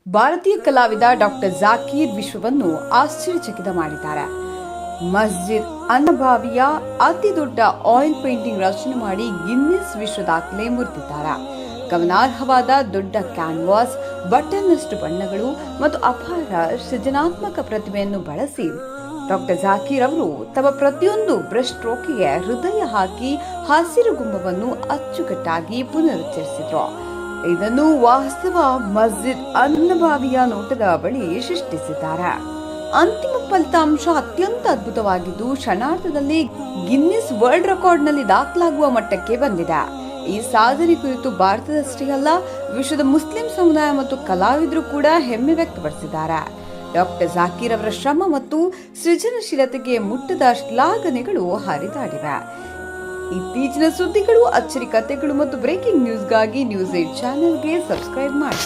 ಭಾರತೀಯ ಕಲಾವಿದ ಡಾಕ್ಟರ್ ಜಾಕೀರ್ ವಿಶ್ವವನ್ನು ಆಶ್ಚರ್ಯಚಕಿತ ಮಾಡಿದ್ದಾರೆ. ಮಸ್ಜಿದ್ ಅನ್ನಭಾವಿಯ ಅತಿ ದೊಡ್ಡ ಆಯಿಲ್ ಪೇಂಟಿಂಗ್ ರಚನೆ ಮಾಡಿ ಗಿನ್ನಿಸ್ ವಿಶ್ವ ದಾಖಲೆ ಮುರಿದಿದ್ದಾರೆ. ಗಮನಾರ್ಹವಾದ ದೊಡ್ಡ ಕ್ಯಾನ್ವಾಸ್, ಬಟನ್ನಷ್ಟು ಬಣ್ಣಗಳು ಮತ್ತು ಅಪಾರ ಸೃಜನಾತ್ಮಕ ಪ್ರತಿಭೆಯನ್ನು ಬಳಸಿ ಡಾಕ್ಟರ್ ಜಾಕೀರ್ ಅವರು ತಮ್ಮ ಪ್ರತಿಯೊಂದು ಬ್ರಷ್ ಸ್ಟ್ರೋಕಿಗೆ ಹೃದಯ ಹಾಕಿ ಹಸಿರು ಗುಂಬವನ್ನು ಅಚ್ಚುಕಟ್ಟಾಗಿ ಪುನರುಚ್ಚರಿಸಿದ್ರು. ಇದನ್ನು ವಾಸ್ತವ ಮಸ್ಜಿದ್ ಅನ್ನಭಾವಿಯ ನೋಟದ ಬಳಿ ಸೃಷ್ಟಿಸಿದ್ದಾರೆ. ಅಂತಿಮ ಫಲಿತಾಂಶ ಅತ್ಯಂತ ಅದ್ಭುತವಾಗಿದ್ದು ಕ್ಷಣಾರ್ಧದಲ್ಲಿ ಗಿನ್ನಿಸ್ ವರ್ಲ್ಡ್ ರೆಕಾರ್ಡ್ನಲ್ಲಿ ದಾಖಲಾಗುವ ಮಟ್ಟಕ್ಕೆ ಬಂದಿದೆ. ಈ ಸಾಧನೆ ಕುರಿತು ಭಾರತದಷ್ಟೇ ಅಲ್ಲ, ವಿಶ್ವದ ಮುಸ್ಲಿಂ ಸಮುದಾಯ ಮತ್ತು ಕಲಾವಿದರು ಕೂಡ ಹೆಮ್ಮೆ ವ್ಯಕ್ತಪಡಿಸಿದ್ದಾರೆ. ಡಾಕ್ಟರ್ ಜಾಕೀರ್ ಅವರ ಶ್ರಮ ಮತ್ತು ಸೃಜನಶೀಲತೆಗೆ ಮುಟ್ಟದ ಶ್ಲಾಘನೆಗಳು ಹರಿದಾಡಿವೆ. ಇತ್ತೀಚಿನ ಸುದ್ದಿಗಳು, ಅಚ್ಚರಿ ಕಥೆಗಳು ಮತ್ತು ಬ್ರೇಕಿಂಗ್ ನ್ಯೂಸ್ಗಾಗಿ ನ್ಯೂಸ್ 8 ಚಾನೆಲ್ಗೆ ಸಬ್ಸ್ಕ್ರೈಬ್ ಮಾಡಿ.